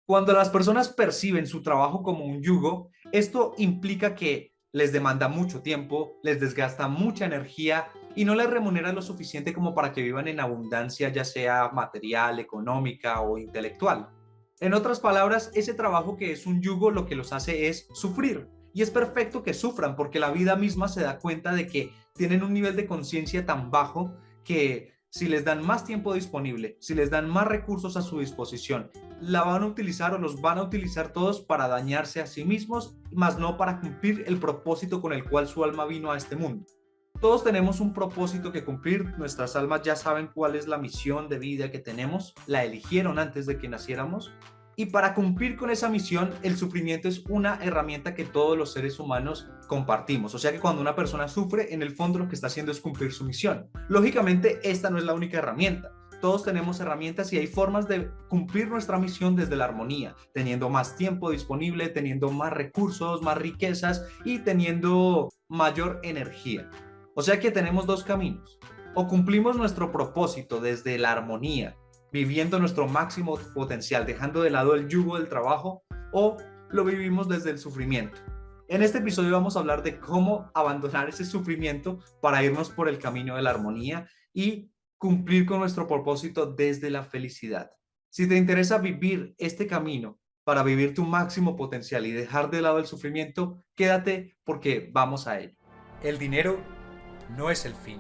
Cuando las personas perciben su trabajo como un yugo, esto implica que les demanda mucho tiempo, les desgasta mucha energía y no les remunera lo suficiente como para que vivan en abundancia, ya sea material, económica o intelectual. En otras palabras, ese trabajo que es un yugo lo que los hace es sufrir. Y es perfecto que sufran porque la vida misma se da cuenta de que tienen un nivel de conciencia tan bajo que si les dan más tiempo disponible, si les dan más recursos a su disposición, la van a utilizar o los van a utilizar todos para dañarse a sí mismos, más no para cumplir el propósito con el cual su alma vino a este mundo. Todos tenemos un propósito que cumplir, nuestras almas ya saben cuál es la misión de vida que tenemos, la eligieron antes de que naciéramos, y para cumplir con esa misión, el sufrimiento es una herramienta que todos los seres humanos compartimos. O sea que cuando una persona sufre, en el fondo lo que está haciendo es cumplir su misión. Lógicamente, esta no es la única herramienta. Todos tenemos herramientas y hay formas de cumplir nuestra misión desde la armonía, teniendo más tiempo disponible, teniendo más recursos, más riquezas y teniendo mayor energía. O sea que tenemos dos caminos. O cumplimos nuestro propósito desde la armonía, viviendo nuestro máximo potencial, dejando de lado el yugo del trabajo, o lo vivimos desde el sufrimiento. En este episodio vamos a hablar de cómo abandonar ese sufrimiento para irnos por el camino de la armonía y cumplir con nuestro propósito desde la felicidad. Si te interesa vivir este camino para vivir tu máximo potencial y dejar de lado el sufrimiento, quédate porque vamos a ello. El dinero no es el fin.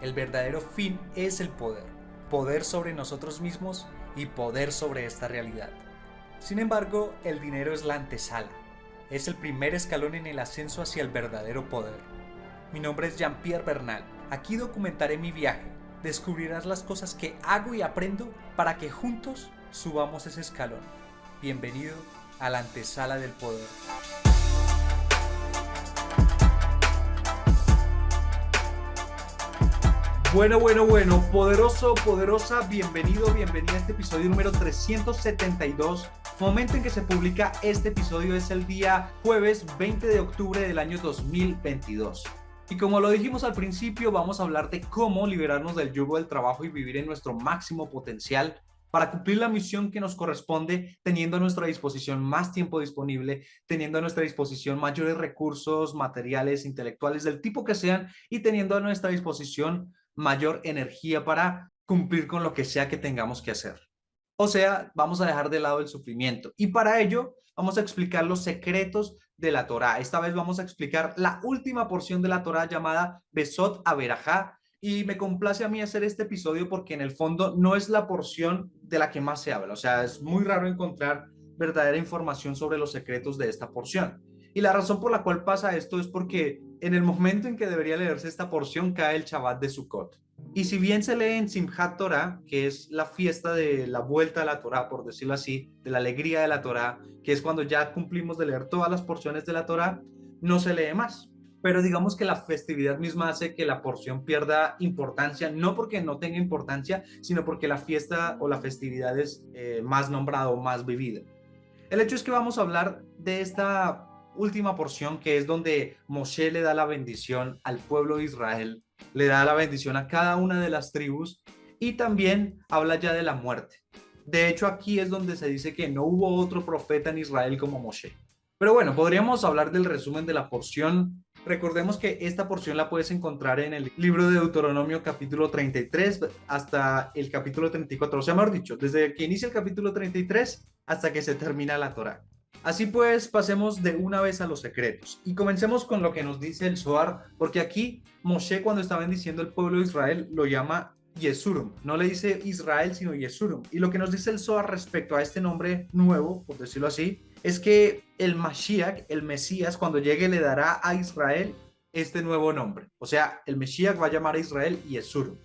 El verdadero fin es el poder. Poder sobre nosotros mismos y poder sobre esta realidad. Sin embargo, el dinero es la antesala. Es el primer escalón en el ascenso hacia el verdadero poder. Mi nombre es Jean-Pierre Bernal. Aquí documentaré mi viaje. Descubrirás las cosas que hago y aprendo para que juntos subamos ese escalón. Bienvenido a la antesala del poder. Bueno, poderoso, poderosa, bienvenido, bienvenida a este episodio número 372. Momento en que se publica este episodio es el día jueves 20 de octubre del año 2022. Y como lo dijimos al principio, vamos a hablar de cómo liberarnos del yugo del trabajo y vivir en nuestro máximo potencial para cumplir la misión que nos corresponde, teniendo a nuestra disposición más tiempo disponible, teniendo a nuestra disposición mayores recursos materiales, intelectuales, del tipo que sean, y teniendo a nuestra disposición mayor energía para cumplir con lo que sea que tengamos que hacer. O sea, vamos a dejar de lado el sufrimiento. Y para ello, vamos a explicar los secretos de la Torá. Esta vez vamos a explicar la última porción de la Torá llamada Besot Averajá. Y me complace a mí hacer este episodio porque en el fondo no es la porción de la que más se habla. O sea, es muy raro encontrar verdadera información sobre los secretos de esta porción. Y la razón por la cual pasa esto es porque en el momento en que debería leerse esta porción cae el Shabbat de Sukkot. Y si bien se lee en Simchat Torah, que es la fiesta de la vuelta a la Torah, por decirlo así, de la alegría de la Torah, que es cuando ya cumplimos de leer todas las porciones de la Torah, no se lee más. Pero digamos que la festividad misma hace que la porción pierda importancia, no porque no tenga importancia, sino porque la fiesta o la festividad es más nombrada o más vivida. El hecho es que vamos a hablar de esta última porción que es donde Moshe le da la bendición al pueblo de Israel, le da la bendición a cada una de las tribus y también habla ya de la muerte. De hecho, aquí es donde se dice que no hubo otro profeta en Israel como Moshe. Pero bueno, podríamos hablar del resumen de la porción. Recordemos que esta porción la puedes encontrar en el libro de Deuteronomio capítulo 33 hasta el capítulo 34. O sea, mejor dicho, desde que inicia el capítulo 33 hasta que se termina la Torá. Así pues, pasemos de una vez a los secretos y comencemos con lo que nos dice el Zohar, porque aquí Moshe cuando está bendiciendo al pueblo de Israel lo llama Yesurum, no le dice Israel sino Yesurum. Y lo que nos dice el Zohar respecto a este nombre nuevo, por decirlo así, es que el Mashiach, el Mesías, cuando llegue le dará a Israel este nuevo nombre. O sea, el Mesías va a llamar a Israel Yesurum.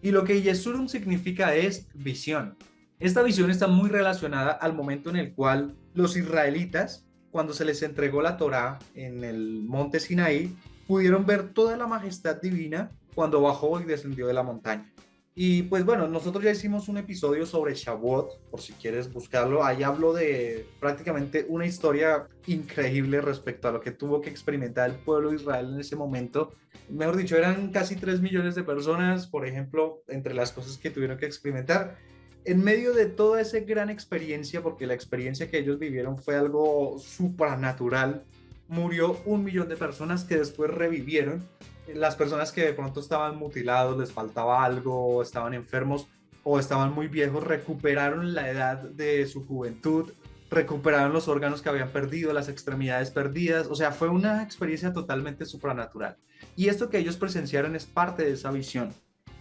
Y lo que Yesurum significa es visión. Esta visión está muy relacionada al momento en el cual los israelitas, cuando se les entregó la Torá en el monte Sinaí, pudieron ver toda la majestad divina cuando bajó y descendió de la montaña. Y pues bueno, nosotros ya hicimos un episodio sobre Shavuot, por si quieres buscarlo. Ahí hablo de prácticamente una historia increíble respecto a lo que tuvo que experimentar el pueblo de Israel en ese momento. Mejor dicho, eran casi 3 millones de personas, por ejemplo, entre las cosas que tuvieron que experimentar. En medio de toda esa gran experiencia, porque la experiencia que ellos vivieron fue algo supranatural, murió 1 millón de personas que después revivieron. Las personas que de pronto estaban mutilados, les faltaba algo, estaban enfermos o estaban muy viejos, recuperaron la edad de su juventud, recuperaron los órganos que habían perdido, las extremidades perdidas. O sea, fue una experiencia totalmente supranatural. Y esto que ellos presenciaron es parte de esa visión.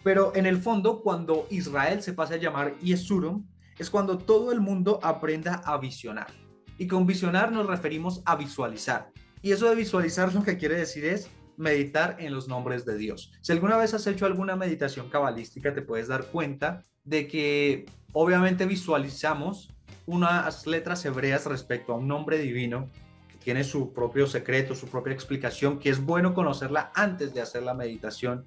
Pero en el fondo, cuando Israel se pasa a llamar Yesurum, es cuando todo el mundo aprenda a visionar. Y con visionar nos referimos a visualizar. Y eso de visualizar lo que quiere decir es meditar en los nombres de Dios. Si alguna vez has hecho alguna meditación cabalística, te puedes dar cuenta de que obviamente visualizamos unas letras hebreas respecto a un nombre divino que tiene su propio secreto, su propia explicación, que es bueno conocerla antes de hacer la meditación.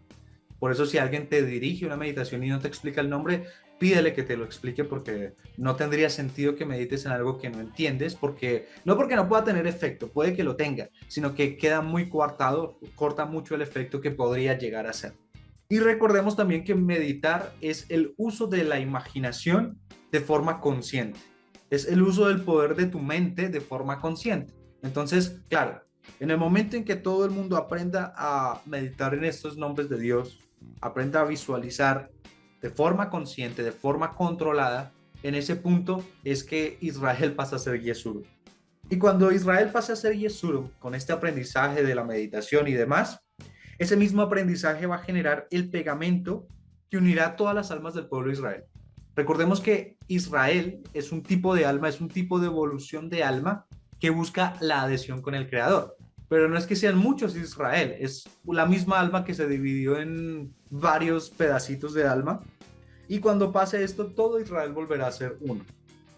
Por eso si alguien te dirige una meditación y no te explica el nombre, pídele que te lo explique, porque no tendría sentido que medites en algo que no entiendes, porque no pueda tener efecto, puede que lo tenga, sino que queda muy coartado, corta mucho el efecto que podría llegar a ser. Y recordemos también que meditar es el uso de la imaginación de forma consciente, es el uso del poder de tu mente de forma consciente. Entonces, claro, en el momento en que todo el mundo aprenda a meditar en estos nombres de Dios, aprenda a visualizar de forma consciente, de forma controlada, en ese punto es que Israel pasa a ser Yeshurun. Y cuando Israel pasa a ser Yeshurun, con este aprendizaje de la meditación y demás, ese mismo aprendizaje va a generar el pegamento que unirá todas las almas del pueblo de Israel. Recordemos que Israel es un tipo de alma, es un tipo de evolución de alma que busca la adhesión con el Creador. Pero no es que sean muchos Israel, es la misma alma que se dividió en varios pedacitos de alma. Y cuando pase esto, todo Israel volverá a ser uno.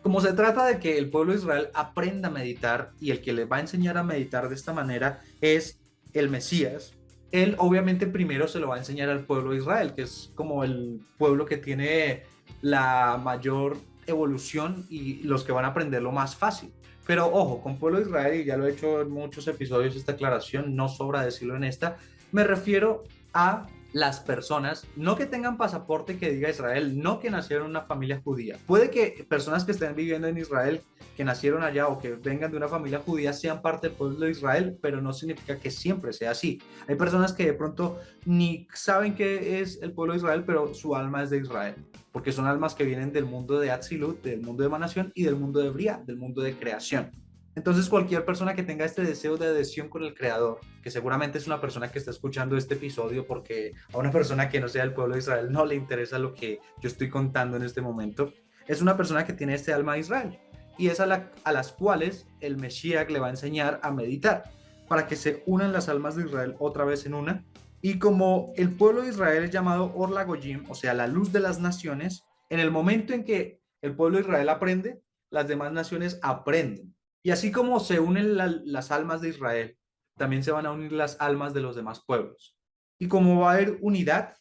Como se trata de que el pueblo de Israel aprenda a meditar, y el que les va a enseñar a meditar de esta manera es el Mesías, él obviamente primero se lo va a enseñar al pueblo de Israel, que es como el pueblo que tiene la mayor evolución y los que van a aprenderlo más fácil. Pero ojo, con pueblo de Israel, y ya lo he hecho en muchos episodios esta aclaración, no sobra decirlo en esta, me refiero a las personas, no que tengan pasaporte que diga Israel, no que nacieron en una familia judía. Puede que personas que estén viviendo en Israel, que nacieron allá o que vengan de una familia judía, sean parte del pueblo de Israel, pero no significa que siempre sea así. Hay personas que de pronto ni saben qué es el pueblo de Israel, pero su alma es de Israel, porque son almas que vienen del mundo de Atzilut, del mundo de emanación y del mundo de Bria, del mundo de creación. Entonces, cualquier persona que tenga este deseo de adhesión con el Creador, que seguramente es una persona que está escuchando este episodio, porque a una persona que no sea del pueblo de Israel no le interesa lo que yo estoy contando en este momento, es una persona que tiene este alma de Israel, y es a las cuales el Mesías le va a enseñar a meditar, para que se unan las almas de Israel otra vez en una. Y como el pueblo de Israel es llamado Or LaGoyim, o sea, la luz de las naciones, en el momento en que el pueblo de Israel aprende, las demás naciones aprenden. Y así como se unen las almas de Israel, también se van a unir las almas de los demás pueblos. Y como va a haber unidad,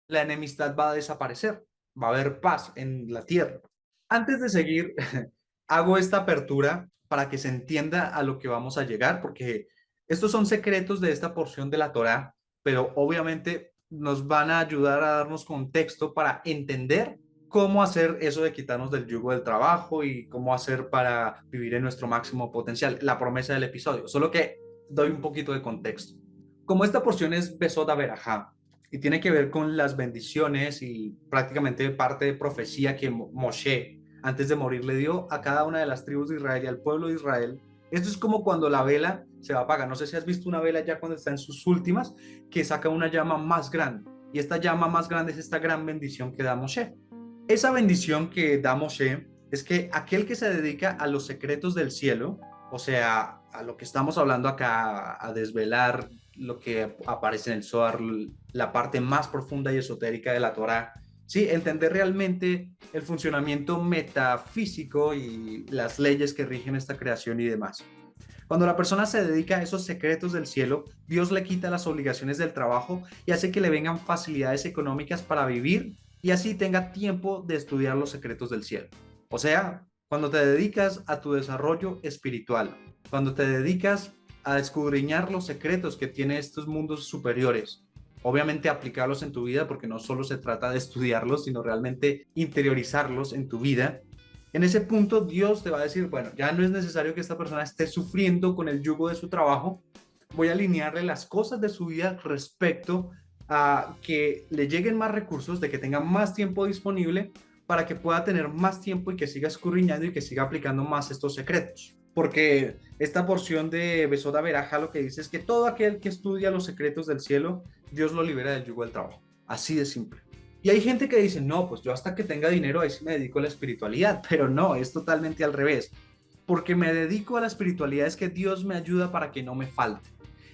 la enemistad va a desaparecer, va a haber paz en la tierra. Antes de seguir, hago esta apertura para que se entienda a lo que vamos a llegar, porque estos son secretos de esta porción de la Torá, pero obviamente nos van a ayudar a darnos contexto para entender cómo hacer eso de quitarnos del yugo del trabajo y cómo hacer para vivir en nuestro máximo potencial, la promesa del episodio, solo que doy un poquito de contexto. Como esta porción es Besoda Berajá y tiene que ver con las bendiciones y prácticamente parte de profecía que Moshe antes de morir le dio a cada una de las tribus de Israel y al pueblo de Israel. Esto es como cuando la vela se va a apagar. No sé si has visto una vela ya cuando está en sus últimas, que saca una llama más grande. Y esta llama más grande es esta gran bendición que da Moshe. Esa bendición que da Moshe es que aquel que se dedica a los secretos del cielo, o sea, a lo que estamos hablando acá, a desvelar lo que aparece en el Zohar, la parte más profunda y esotérica de la Torá, sí, entender realmente el funcionamiento metafísico y las leyes que rigen esta creación y demás. Cuando la persona se dedica a esos secretos del cielo, Dios le quita las obligaciones del trabajo y hace que le vengan facilidades económicas para vivir y así tenga tiempo de estudiar los secretos del cielo. O sea, cuando te dedicas a tu desarrollo espiritual, cuando te dedicas a escudriñar los secretos que tienen estos mundos superiores, obviamente aplicarlos en tu vida, porque no solo se trata de estudiarlos, sino realmente interiorizarlos en tu vida. En ese punto Dios te va a decir, bueno, ya no es necesario que esta persona esté sufriendo con el yugo de su trabajo, voy a alinearle las cosas de su vida respecto a que le lleguen más recursos, de que tenga más tiempo disponible para que pueda tener más tiempo y que siga escurriñando y que siga aplicando más estos secretos. Porque esta porción de Besoda Veraja lo que dice es que todo aquel que estudia los secretos del cielo, Dios lo libera del yugo del trabajo. Así de simple. Y hay gente que dice, no, pues yo hasta que tenga dinero ahí sí me dedico a la espiritualidad, pero no, es totalmente al revés. Porque me dedico a la espiritualidad es que Dios me ayuda para que no me falte.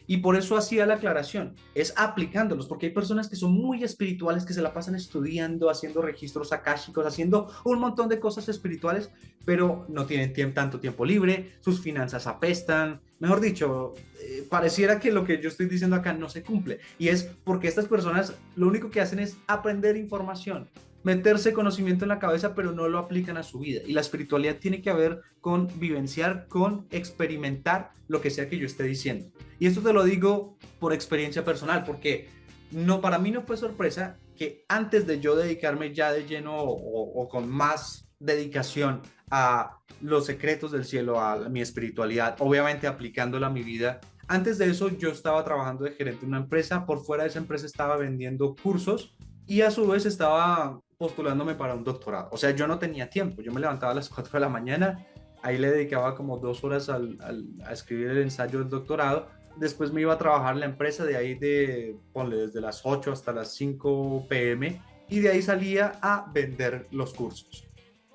Y por eso hacía la aclaración, es aplicándolos, porque hay personas que son muy espirituales, que se la pasan estudiando, haciendo registros akáshicos, haciendo un montón de cosas espirituales, pero no tienen tanto tiempo libre, sus finanzas apestan, mejor dicho, pareciera que lo que yo estoy diciendo acá no se cumple. Y es porque estas personas lo único que hacen es aprender información, meterse conocimiento en la cabeza, pero no lo aplican a su vida. Y la espiritualidad tiene que ver con vivenciar, con experimentar lo que sea que yo esté diciendo. Y esto te lo digo por experiencia personal, porque no, para mí no fue sorpresa que antes de yo dedicarme ya de lleno o con más dedicación a los secretos del cielo, a mi espiritualidad, obviamente aplicándola a mi vida, antes de eso yo estaba trabajando de gerente en una empresa, por fuera de esa empresa estaba vendiendo cursos y a su vez estaba postulándome para un doctorado. O sea, yo no tenía tiempo, yo me levantaba a las 4 de la mañana, ahí le dedicaba como 2 horas a escribir el ensayo del doctorado, después me iba a trabajar en la empresa, de ahí ponle, desde las 8 hasta las 5 p.m. y de ahí salía a vender los cursos.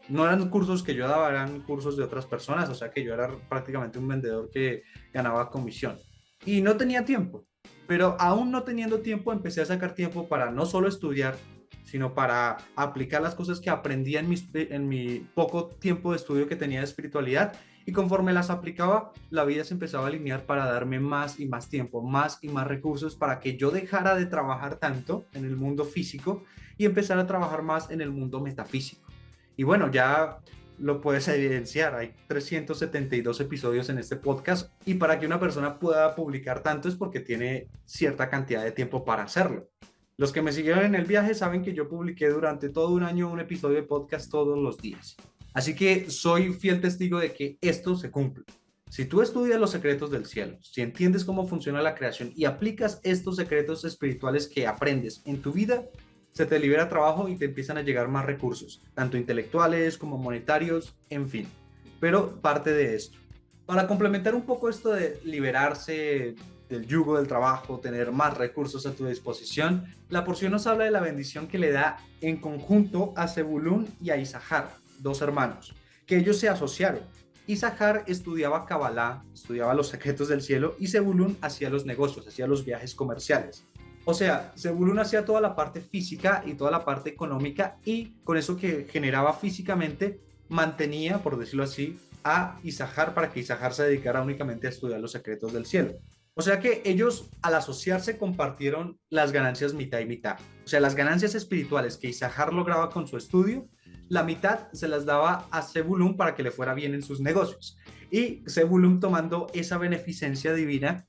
No eran cursos que yo daba, eran cursos de otras personas, o sea que yo era prácticamente un vendedor que ganaba comisión. Y no tenía tiempo, pero aún no teniendo tiempo empecé a sacar tiempo para no solo estudiar, sino para aplicar las cosas que aprendí en mi poco tiempo de estudio que tenía de espiritualidad. Y conforme las aplicaba, la vida se empezaba a alinear para darme más y más tiempo, más y más recursos para que yo dejara de trabajar tanto en el mundo físico y empezar a trabajar más en el mundo metafísico. Y bueno, ya lo puedes evidenciar, hay 372 episodios en este podcast y para que una persona pueda publicar tanto es porque tiene cierta cantidad de tiempo para hacerlo. Los que me siguieron en el viaje saben que yo publiqué durante todo un año un episodio de podcast todos los días. Así que soy fiel testigo de que esto se cumple. Si tú estudias los secretos del cielo, si entiendes cómo funciona la creación y aplicas estos secretos espirituales que aprendes en tu vida, se te libera trabajo y te empiezan a llegar más recursos, tanto intelectuales como monetarios, en fin. Pero parte de esto. Para complementar un poco esto de liberarse del yugo del trabajo, tener más recursos a tu disposición, la porción nos habla de la bendición que le da en conjunto a Zebulún y a Isahar, dos hermanos, que ellos se asociaron. Isahar estudiaba Kabbalah, estudiaba los secretos del cielo, y Zebulún hacía los negocios, hacía los viajes comerciales. O sea, Zebulún hacía toda la parte física y toda la parte económica y con eso que generaba físicamente mantenía, por decirlo así, a Isahar para que Isahar se dedicara únicamente a estudiar los secretos del cielo. O sea que ellos al asociarse compartieron las ganancias mitad y mitad. O sea, las ganancias espirituales que Isahar lograba con su estudio, la mitad se las daba a Zebulún para que le fuera bien en sus negocios. Y Zebulún, tomando esa beneficencia divina,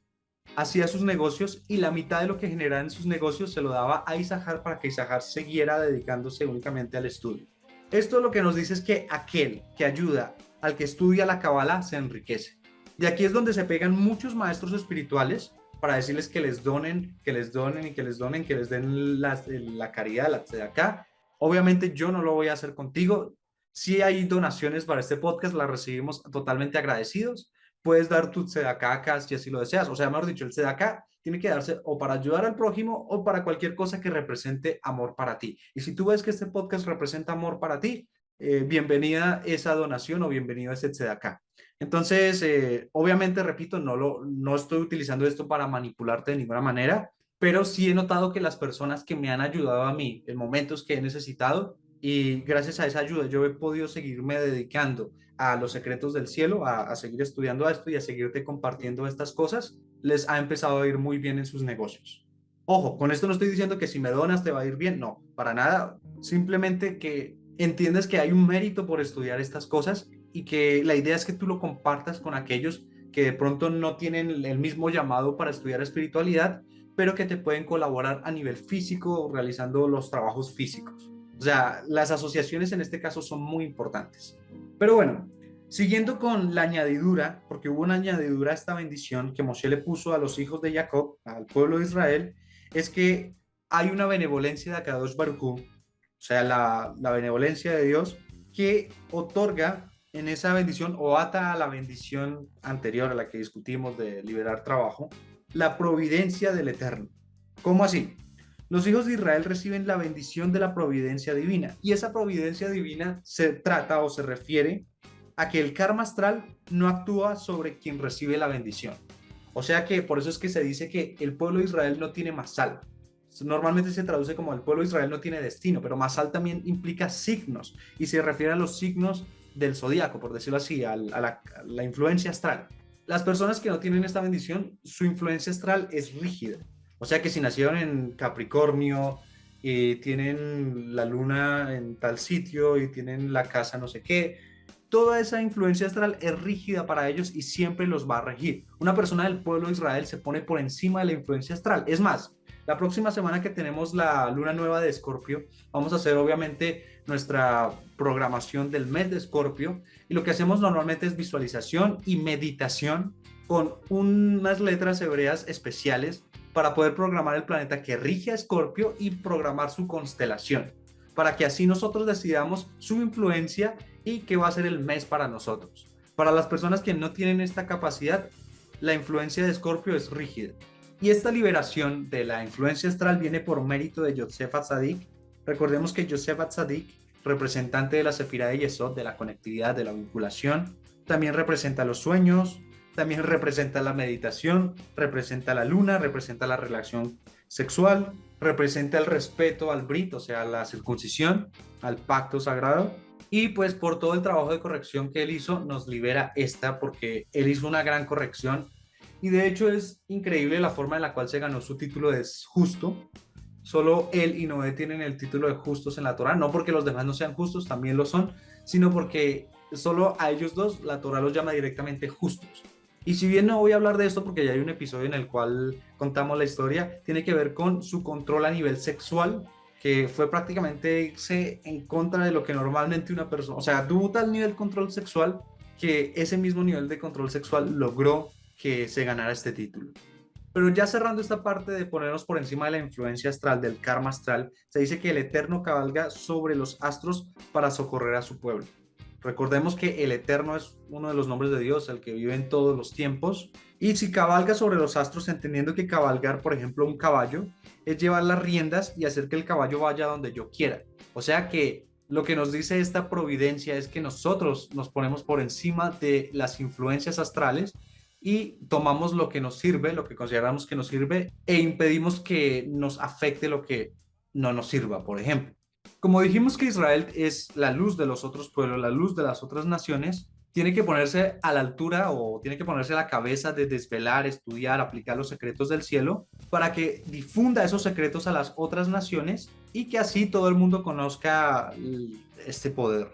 hacía sus negocios y la mitad de lo que generaba en sus negocios se lo daba a Isahar para que Isahar siguiera dedicándose únicamente al estudio. Esto lo que nos dice es que aquel que ayuda al que estudia la Kabbalah se enriquece. Y aquí es donde se pegan muchos maestros espirituales para decirles que les donen, que les donen y que les donen, que les den la caridad, la tzedakah. Obviamente yo no lo voy a hacer contigo. Si hay donaciones para este podcast, las recibimos totalmente agradecidos. Puedes dar tu tzedakah acá si así lo deseas. O sea, mejor dicho, el tzedakah tiene que darse o para ayudar al prójimo o para cualquier cosa que represente amor para ti. Y si tú ves que este podcast representa amor para ti, bienvenida esa donación o bienvenido a ese tzedakah. Entonces, obviamente, repito, no estoy utilizando esto para manipularte de ninguna manera, pero sí he notado que las personas que me han ayudado a mí en momentos que he necesitado y gracias a esa ayuda yo he podido seguirme dedicando a los secretos del cielo, a seguir estudiando esto y a seguirte compartiendo estas cosas, les ha empezado a ir muy bien en sus negocios. Ojo, con esto no estoy diciendo que si me donas te va a ir bien, no, para nada, simplemente que entiendes que hay un mérito por estudiar estas cosas y que la idea es que tú lo compartas con aquellos que de pronto no tienen el mismo llamado para estudiar espiritualidad, pero que te pueden colaborar a nivel físico realizando los trabajos físicos. O sea, las asociaciones en este caso son muy importantes. Pero bueno, siguiendo con la añadidura, porque hubo una añadidura a esta bendición que Moshe le puso a los hijos de Jacob, al pueblo de Israel, es que hay una benevolencia de Akadosh Baruj Hu, o sea, la benevolencia de Dios, que otorga en esa bendición o ata a la bendición anterior a la que discutimos de liberar trabajo, la providencia del Eterno. ¿Cómo así? Los hijos de Israel reciben la bendición de la providencia divina y esa providencia divina se trata o se refiere a que el karma astral no actúa sobre quien recibe la bendición. O sea que por eso es que se dice que el pueblo de Israel no tiene masal. Normalmente se traduce como el pueblo de Israel no tiene destino, pero masal también implica signos y se refiere a los signos del zodíaco, por decirlo así, a la influencia astral. Las personas que no tienen esta bendición, su influencia astral es rígida. O sea que si nacieron en Capricornio, tienen la luna en tal sitio y tienen la casa no sé qué, toda esa influencia astral es rígida para ellos y siempre los va a regir. Una persona del pueblo de Israel se pone por encima de la influencia astral. Es más, la próxima semana que tenemos la luna nueva de Escorpio, vamos a hacer obviamente nuestra programación del mes de Escorpio y lo que hacemos normalmente es visualización y meditación con unas letras hebreas especiales para poder programar el planeta que rige a Escorpio y programar su constelación, para que así nosotros decidamos su influencia y qué va a ser el mes para nosotros. Para las personas que no tienen esta capacidad, la influencia de Escorpio es rígida. Y esta liberación de la influencia astral viene por mérito de Yosef Atzadik. Recordemos que Yosef Atzadik, representante de la Sefirá de Yesod, de la conectividad, de la vinculación, también representa los sueños, también representa la meditación, representa la luna, representa la relación sexual, representa el respeto al Brit, o sea, la circuncisión, al pacto sagrado. Y pues por todo el trabajo de corrección que él hizo, nos libera esta, porque él hizo una gran corrección. Y de hecho es increíble la forma en la cual se ganó su título de justo. Solo él y Noé tienen el título de justos en la Torá, no porque los demás no sean justos, también lo son, sino porque solo a ellos dos la Torá los llama directamente justos. Y si bien no voy a hablar de esto porque ya hay un episodio en el cual contamos la historia, tiene que ver con su control a nivel sexual, que fue prácticamente irse en contra de lo que normalmente una persona, o sea, tuvo tal nivel de control sexual que ese mismo nivel de control sexual logró que se ganara este título. Pero ya cerrando esta parte de ponernos por encima de la influencia astral, del karma astral, se dice que el Eterno cabalga sobre los astros para socorrer a su pueblo. Recordemos que el Eterno es uno de los nombres de Dios, el que vive en todos los tiempos. Y si cabalga sobre los astros, entendiendo que cabalgar, por ejemplo, un caballo, es llevar las riendas y hacer que el caballo vaya donde yo quiera. O sea que lo que nos dice esta providencia es que nosotros nos ponemos por encima de las influencias astrales y tomamos lo que nos sirve, lo que consideramos que nos sirve, e impedimos que nos afecte lo que no nos sirva, por ejemplo. Como dijimos que Israel es la luz de los otros pueblos, la luz de las otras naciones, tiene que ponerse a la altura o tiene que ponerse a la cabeza de desvelar, estudiar, aplicar los secretos del cielo para que difunda esos secretos a las otras naciones y que así todo el mundo conozca este poder.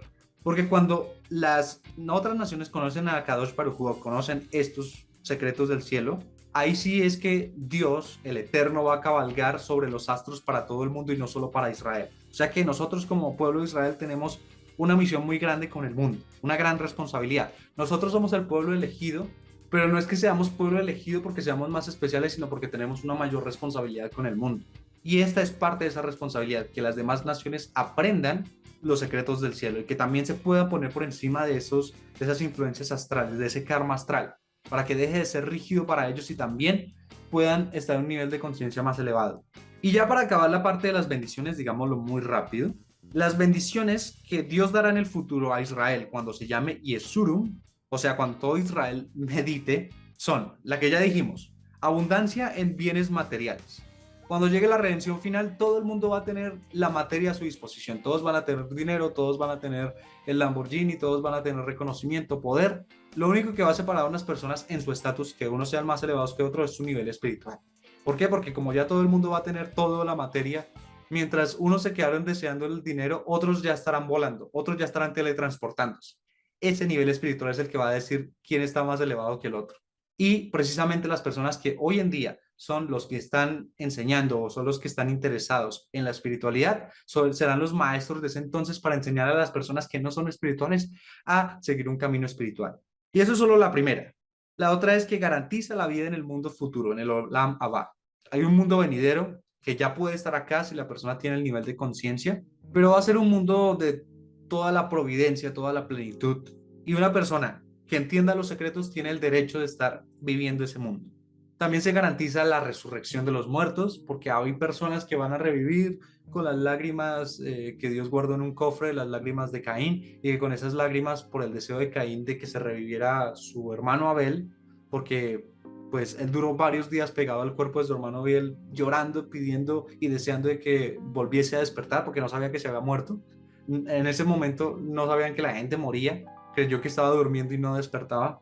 Porque cuando las otras naciones conocen a Kadosh Baruj Hu, conocen estos secretos del cielo, ahí sí es que Dios, el Eterno, va a cabalgar sobre los astros para todo el mundo y no solo para Israel. O sea que nosotros como pueblo de Israel tenemos una misión muy grande con el mundo, una gran responsabilidad. Nosotros somos el pueblo elegido, pero no es que seamos pueblo elegido porque seamos más especiales, sino porque tenemos una mayor responsabilidad con el mundo. Y esta es parte de esa responsabilidad, que las demás naciones aprendan los secretos del cielo y que también se pueda poner por encima de esas influencias astrales, de ese karma astral, para que deje de ser rígido para ellos y también puedan estar en un nivel de conciencia más elevado. Y ya para acabar la parte de las bendiciones, digámoslo muy rápido, las bendiciones que Dios dará en el futuro a Israel cuando se llame Yesurum, o sea, cuando todo Israel medite, son la que ya dijimos: abundancia en bienes materiales. Cuando llegue la redención final, todo el mundo va a tener la materia a su disposición. Todos van a tener dinero, todos van a tener el Lamborghini, todos van a tener reconocimiento, poder. Lo único que va a separar a unas personas en su estatus, que unos sean más elevados que otros, es su nivel espiritual. ¿Por qué? Porque como ya todo el mundo va a tener toda la materia, mientras unos se quedaron deseando el dinero, otros ya estarán volando, otros ya estarán teletransportándose. Ese nivel espiritual es el que va a decir quién está más elevado que el otro. Y precisamente las personas que hoy en día son los que están enseñando o son los que están interesados en la espiritualidad, serán los maestros de ese entonces para enseñar a las personas que no son espirituales a seguir un camino espiritual. Y eso es solo la primera. La otra es que garantiza la vida en el mundo futuro, en el Olam Abba. Hay un mundo venidero que ya puede estar acá si la persona tiene el nivel de conciencia, pero va a ser un mundo de toda la providencia, toda la plenitud. Y una persona que entienda los secretos tiene el derecho de estar viviendo ese mundo. También se garantiza la resurrección de los muertos, porque hay personas que van a revivir con las lágrimas que Dios guardó en un cofre, las lágrimas de Caín, y que con esas lágrimas, por el deseo de Caín de que se reviviera su hermano Abel, porque pues él duró varios días pegado al cuerpo de su hermano Abel, llorando, pidiendo y deseando de que volviese a despertar, porque no sabía que se había muerto. En ese momento no sabían que la gente moría, creyó que estaba durmiendo y no despertaba.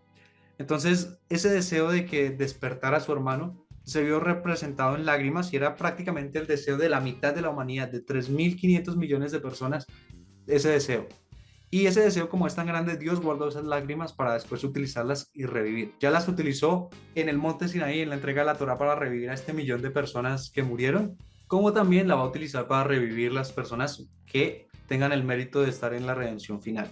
Entonces, ese deseo de que despertara a su hermano se vio representado en lágrimas y era prácticamente el deseo de la mitad de la humanidad, de 3.500 millones de personas, ese deseo. Y ese deseo, como es tan grande, Dios guardó esas lágrimas para después utilizarlas y revivir. Ya las utilizó en el monte Sinaí, en la entrega de la Torá, para revivir a este millón de personas que murieron, como también la va a utilizar para revivir las personas que tengan el mérito de estar en la redención final.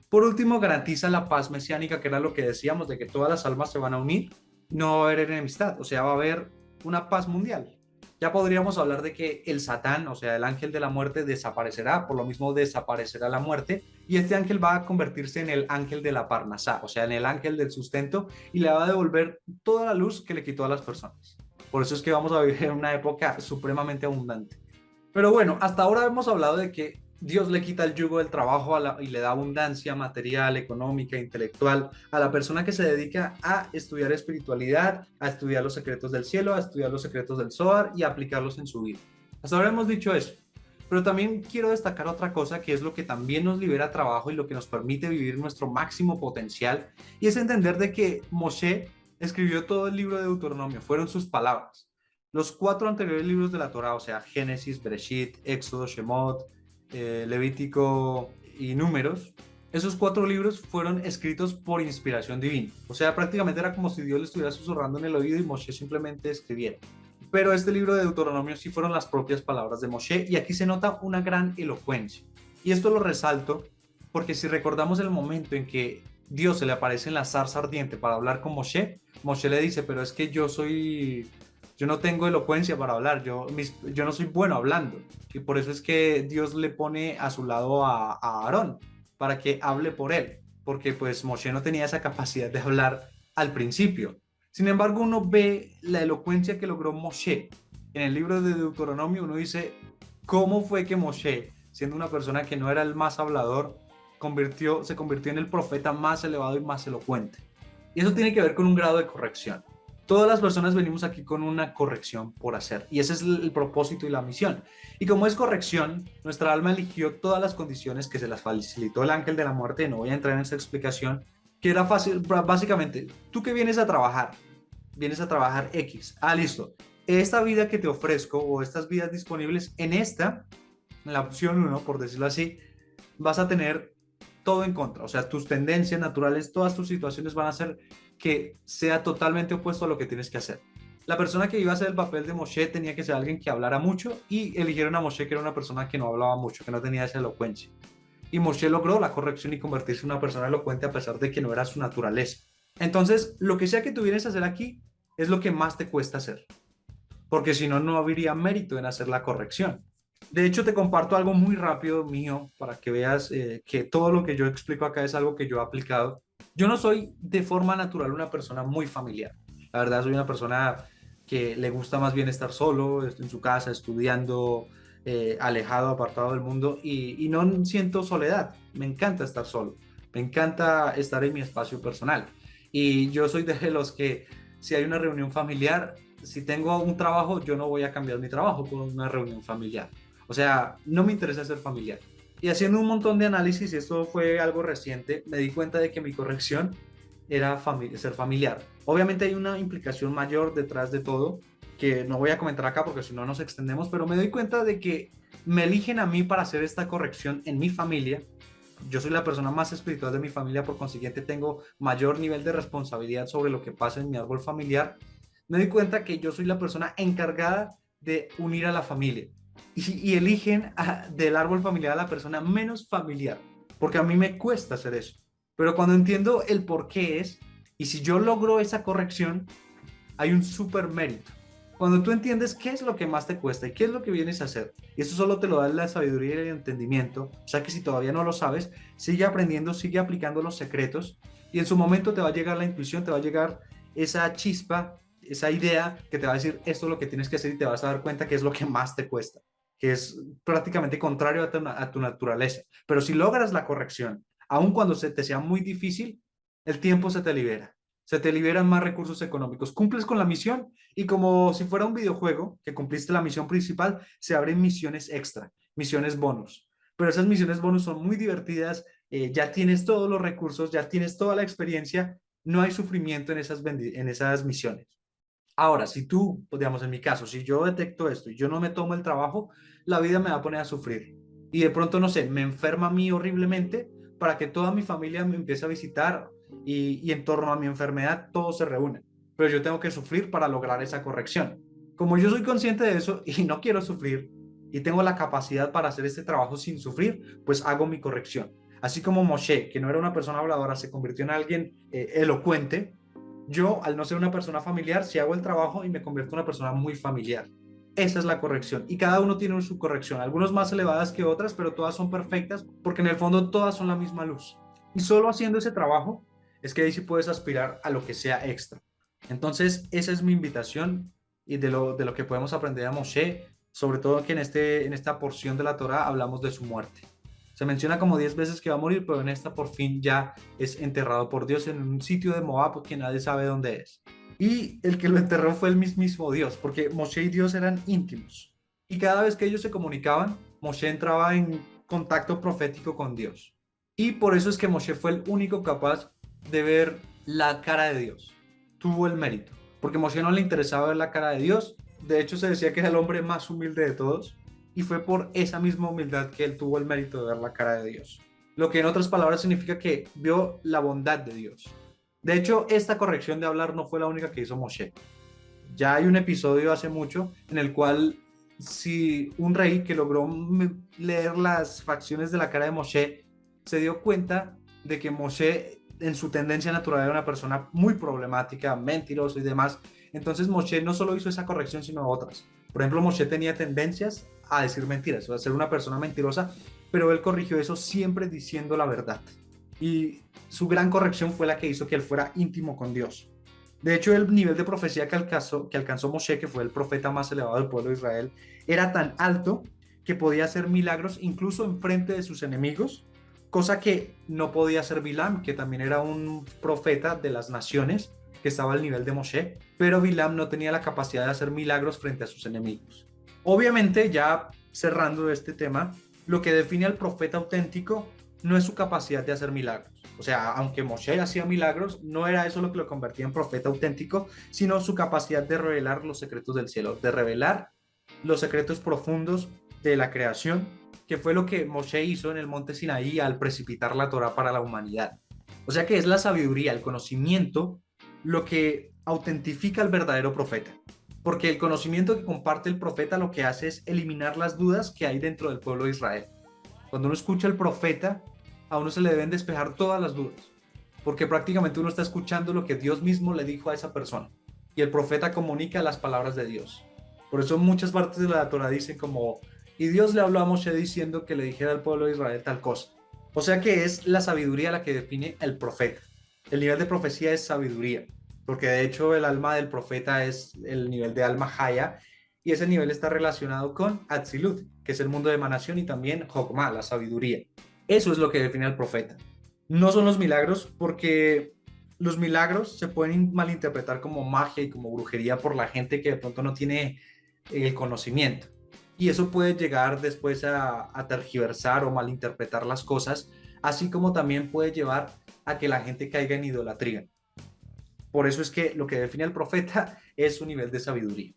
Por último, garantiza la paz mesiánica, que era lo que decíamos, de que todas las almas se van a unir, no va a haber enemistad, o sea, va a haber una paz mundial. Ya podríamos hablar de que el Satán, o sea, el ángel de la muerte, desaparecerá, por lo mismo desaparecerá la muerte, y este ángel va a convertirse en el ángel de la Parnasá, o sea, en el ángel del sustento, y le va a devolver toda la luz que le quitó a las personas. Por eso es que vamos a vivir en una época supremamente abundante. Pero bueno, hasta ahora hemos hablado de que Dios le quita el yugo del trabajo y le da abundancia material, económica, intelectual a la persona que se dedica a estudiar espiritualidad, a estudiar los secretos del cielo, a estudiar los secretos del Zohar y a aplicarlos en su vida. Hasta ahora hemos dicho eso. Pero también quiero destacar otra cosa que es lo que también nos libera trabajo y lo que nos permite vivir nuestro máximo potencial, y es entender de que Moshe escribió todo el libro de Deuteronomio, fueron sus palabras. Los 4 anteriores libros de la Torá, o sea, Génesis, Bereshit, Éxodo, Shemot, Levítico y Números, esos 4 libros fueron escritos por inspiración divina. O sea, prácticamente era como si Dios le estuviera susurrando en el oído y Moshe simplemente escribiera. Pero este libro de Deuteronomio sí fueron las propias palabras de Moshe, y aquí se nota una gran elocuencia. Y esto lo resalto porque si recordamos el momento en que Dios se le aparece en la zarza ardiente para hablar con Moshe, Moshe le dice, pero es que yo no tengo elocuencia para hablar, yo no soy bueno hablando. Y por eso es que Dios le pone a su lado a Aarón, para que hable por él, porque pues Moshe no tenía esa capacidad de hablar al principio. Sin embargo, uno ve la elocuencia que logró Moshe. En el libro de Deuteronomio uno dice, ¿cómo fue que Moshe, siendo una persona que no era el más hablador, se convirtió en el profeta más elevado y más elocuente? Y eso tiene que ver con un grado de corrección. Todas las personas venimos aquí con una corrección por hacer, y ese es el propósito y la misión. Y como es corrección, nuestra alma eligió todas las condiciones que se las facilitó el ángel de la muerte. No voy a entrar en esa explicación, que era fácil. Básicamente, tú que vienes a trabajar X, listo, esta vida que te ofrezco o estas vidas disponibles, en la opción 1, por decirlo así, vas a tener todo en contra. O sea, tus tendencias naturales, todas tus situaciones van a ser que sea totalmente opuesto a lo que tienes que hacer. La persona que iba a hacer el papel de Moshe tenía que ser alguien que hablara mucho, y eligieron a Moshe, que era una persona que no hablaba mucho, que no tenía esa elocuencia. Y Moshe logró la corrección y convertirse en una persona elocuente a pesar de que no era su naturaleza. Entonces, lo que sea que tú vienes a hacer aquí es lo que más te cuesta hacer, porque si no, no habría mérito en hacer la corrección. De hecho, te comparto algo muy rápido mío para que veas que todo lo que yo explico acá es algo que yo he aplicado. Yo no soy de forma natural una persona muy familiar. La verdad, soy una persona que le gusta más bien estar solo, en su casa, estudiando, alejado, apartado del mundo, y no siento soledad. Me encanta estar solo. Me encanta estar en mi espacio personal. Y yo soy de los que, si hay una reunión familiar, si tengo un trabajo, yo no voy a cambiar mi trabajo por una reunión familiar. O sea, no me interesa ser familiar. Y haciendo un montón de análisis, y esto fue algo reciente, me di cuenta de que mi corrección era ser familiar. Obviamente hay una implicación mayor detrás de todo, que no voy a comentar acá porque si no nos extendemos, pero me doy cuenta de que me eligen a mí para hacer esta corrección en mi familia. Yo soy la persona más espiritual de mi familia, por consiguiente tengo mayor nivel de responsabilidad sobre lo que pasa en mi árbol familiar. me doy cuenta que yo soy la persona encargada de unir a la familia. Y eligen del árbol familiar a la persona menos familiar, porque a mí me cuesta hacer eso. Pero cuando entiendo el por qué es, y si yo logro esa corrección, hay un súper mérito. Cuando tú entiendes qué es lo que más te cuesta y qué es lo que vienes a hacer, y eso solo te lo da la sabiduría y el entendimiento, o sea que si todavía no lo sabes, sigue aprendiendo, sigue aplicando los secretos, y en su momento te va a llegar la intuición, te va a llegar esa chispa, esa idea que te va a decir esto es lo que tienes que hacer y te vas a dar cuenta que es lo que más te cuesta, que es prácticamente contrario a tu naturaleza. Pero si logras la corrección, aun cuando se te sea muy difícil, el tiempo se te liberan más recursos económicos, cumples con la misión y como si fuera un videojuego que cumpliste la misión principal, se abren misiones extra, misiones bonus. Pero esas misiones bonus son muy divertidas, ya tienes todos los recursos, ya tienes toda la experiencia, no hay sufrimiento en esas misiones. Ahora, si tú, pues, digamos en mi caso, si yo detecto esto y yo no me tomo el trabajo, la vida me va a poner a sufrir. Y de pronto, no sé, me enferma a mí horriblemente para que toda mi familia me empiece a visitar y en torno a mi enfermedad todos se reúnen. Pero yo tengo que sufrir para lograr esa corrección. Como yo soy consciente de eso y no quiero sufrir y tengo la capacidad para hacer este trabajo sin sufrir, pues hago mi corrección. Así como Moshe, que no era una persona habladora, se convirtió en alguien elocuente. Yo, al no ser una persona familiar, si hago el trabajo y me convierto en una persona muy familiar. Esa es la corrección. Y cada uno tiene su corrección, algunos más elevadas que otras, pero todas son perfectas porque en el fondo todas son la misma luz. Y solo haciendo ese trabajo es que ahí sí puedes aspirar a lo que sea extra. Entonces, esa es mi invitación y de lo que podemos aprender a Moshe, sobre todo que en esta porción de la Torá hablamos de su muerte. Se menciona como 10 veces que va a morir, pero en esta por fin ya es enterrado por Dios en un sitio de Moab que nadie sabe dónde es. Y el que lo enterró fue el mismísimo Dios, porque Moshe y Dios eran íntimos. Y cada vez que ellos se comunicaban, Moshe entraba en contacto profético con Dios. Y por eso es que Moshe fue el único capaz de ver la cara de Dios. Tuvo el mérito, porque a Moshe no le interesaba ver la cara de Dios. De hecho, se decía que era el hombre más humilde de todos y fue por esa misma humildad que él tuvo el mérito de ver la cara de Dios. Lo que en otras palabras significa que vio la bondad de Dios. De hecho, esta corrección de hablar no fue la única que hizo Moshe. Ya hay un episodio hace mucho en el cual si un rey que logró leer las facciones de la cara de Moshe se dio cuenta de que Moshe en su tendencia natural era una persona muy problemática, mentiroso y demás. Entonces Moshe no solo hizo esa corrección, sino otras. Por ejemplo, Moshe tenía tendencias a decir mentiras, a ser una persona mentirosa, pero él corrigió eso siempre diciendo la verdad. Y su gran corrección fue la que hizo que él fuera íntimo con Dios. De hecho, el nivel de profecía que alcanzó Moshe, que fue el profeta más elevado del pueblo de Israel, era tan alto que podía hacer milagros incluso en frente de sus enemigos, cosa que no podía hacer Bilam, que también era un profeta de las naciones, que estaba al nivel de Moshe, pero Bilam no tenía la capacidad de hacer milagros frente a sus enemigos. Obviamente, ya cerrando este tema, lo que define al profeta auténtico no es su capacidad de hacer milagros. O sea, aunque Moshe hacía milagros, no era eso lo que lo convertía en profeta auténtico, sino su capacidad de revelar los secretos del cielo, de revelar los secretos profundos de la creación, que fue lo que Moshe hizo en el monte Sinaí al precipitar la Torá para la humanidad. O sea que es la sabiduría, el conocimiento, lo que autentifica al verdadero profeta. Porque el conocimiento que comparte el profeta lo que hace es eliminar las dudas que hay dentro del pueblo de Israel. Cuando uno escucha al profeta, a uno se le deben despejar todas las dudas, porque prácticamente uno está escuchando lo que Dios mismo le dijo a esa persona, y el profeta comunica las palabras de Dios. Por eso muchas partes de la Torah dicen como, y Dios le habló a Moshe diciendo que le dijera al pueblo de Israel tal cosa. O sea que es la sabiduría la que define el profeta. El nivel de profecía es sabiduría, porque de hecho el alma del profeta es el nivel de alma Haya, y ese nivel está relacionado con Atzilut, que es el mundo de emanación, y también Jokma, la sabiduría. Eso es lo que define al profeta. No son los milagros, porque los milagros se pueden malinterpretar como magia y como brujería por la gente que de pronto no tiene el conocimiento. Y eso puede llegar después a tergiversar o malinterpretar las cosas, así como también puede llevar a que la gente caiga en idolatría. Por eso es que lo que define al profeta es su nivel de sabiduría.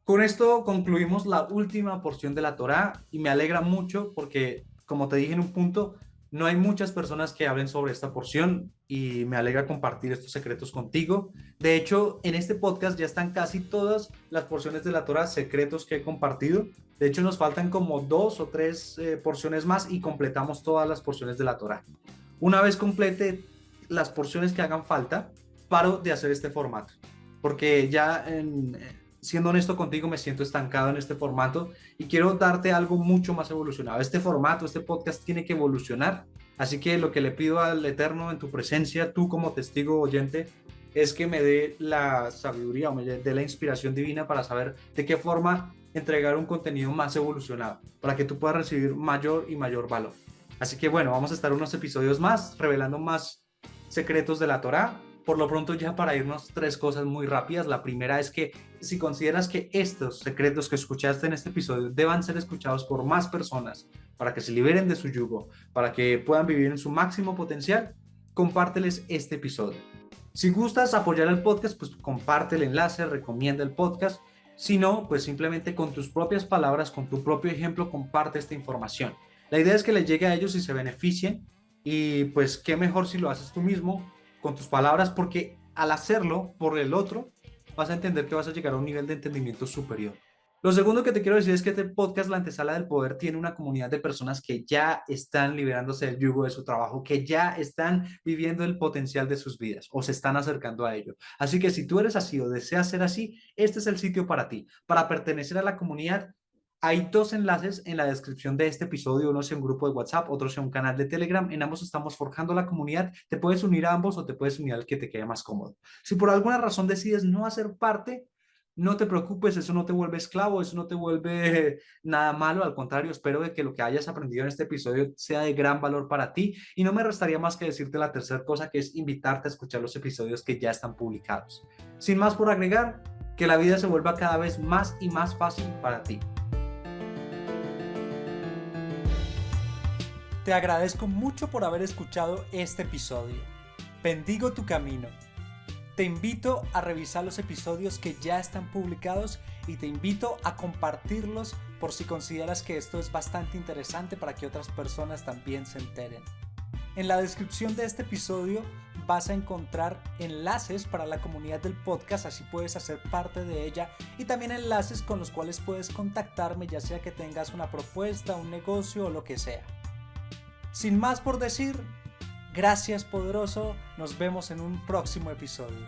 Con esto concluimos la última porción de la Torá y me alegra mucho porque, como te dije en un punto, No hay muchas personas que hablen sobre esta porción y me alegra compartir estos secretos contigo. De hecho, en este podcast ya están casi todas las porciones de la Torá secretos que he compartido. De hecho, nos faltan como 2 o 3 porciones más y completamos todas las porciones de la Torá. Una vez complete las porciones que hagan falta, paro de hacer este formato, porque siendo honesto contigo, me siento estancado en este formato y quiero darte algo mucho más evolucionado. Este formato, este podcast tiene que evolucionar, así que lo que le pido al Eterno en tu presencia, tú como testigo oyente, es que me dé la sabiduría o me dé la inspiración divina para saber de qué forma entregar un contenido más evolucionado, para que tú puedas recibir mayor y mayor valor. Así que bueno, vamos a estar unos episodios más, revelando más secretos de la Torá. Por lo pronto, ya para irnos, 3 cosas muy rápidas. La primera es que si consideras que estos secretos que escuchaste en este episodio deban ser escuchados por más personas para que se liberen de su yugo, para que puedan vivir en su máximo potencial, compárteles este episodio. Si gustas apoyar el podcast, pues comparte el enlace, recomienda el podcast. Si no, pues simplemente con tus propias palabras, con tu propio ejemplo, comparte esta información. La idea es que les llegue a ellos y se beneficien, y pues qué mejor si lo haces tú mismo con tus palabras, porque al hacerlo por el otro vas a entender que vas a llegar a un nivel de entendimiento superior. Lo segundo que te quiero decir es que este podcast, La Antesala del Poder, tiene una comunidad de personas que ya están liberándose del yugo de su trabajo, que ya están viviendo el potencial de sus vidas o se están acercando a ello. Así que si tú eres así o deseas ser así, este es el sitio para ti. Para pertenecer a la comunidad, hay 2 enlaces en la descripción de este episodio, uno sea un grupo de WhatsApp, otro sea un canal de Telegram. En ambos estamos forjando la comunidad. Te puedes unir a ambos o te puedes unir al que te quede más cómodo. Si por alguna razón decides no hacer parte, no te preocupes, eso no te vuelve esclavo, eso no te vuelve nada malo. Al contrario, espero de que lo que hayas aprendido en este episodio sea de gran valor para ti, y no me restaría más que decirte la tercera cosa, que es invitarte a escuchar los episodios que ya están publicados. Sin más por agregar, que la vida se vuelva cada vez más y más fácil para ti. Te agradezco mucho por haber escuchado este episodio. Bendigo tu camino. Te invito a revisar los episodios que ya están publicados y te invito a compartirlos por si consideras que esto es bastante interesante para que otras personas también se enteren. En la descripción de este episodio vas a encontrar enlaces para la comunidad del podcast, así puedes hacer parte de ella, y también enlaces con los cuales puedes contactarme, ya sea que tengas una propuesta, un negocio o lo que sea. Sin más por decir, gracias poderoso, nos vemos en un próximo episodio.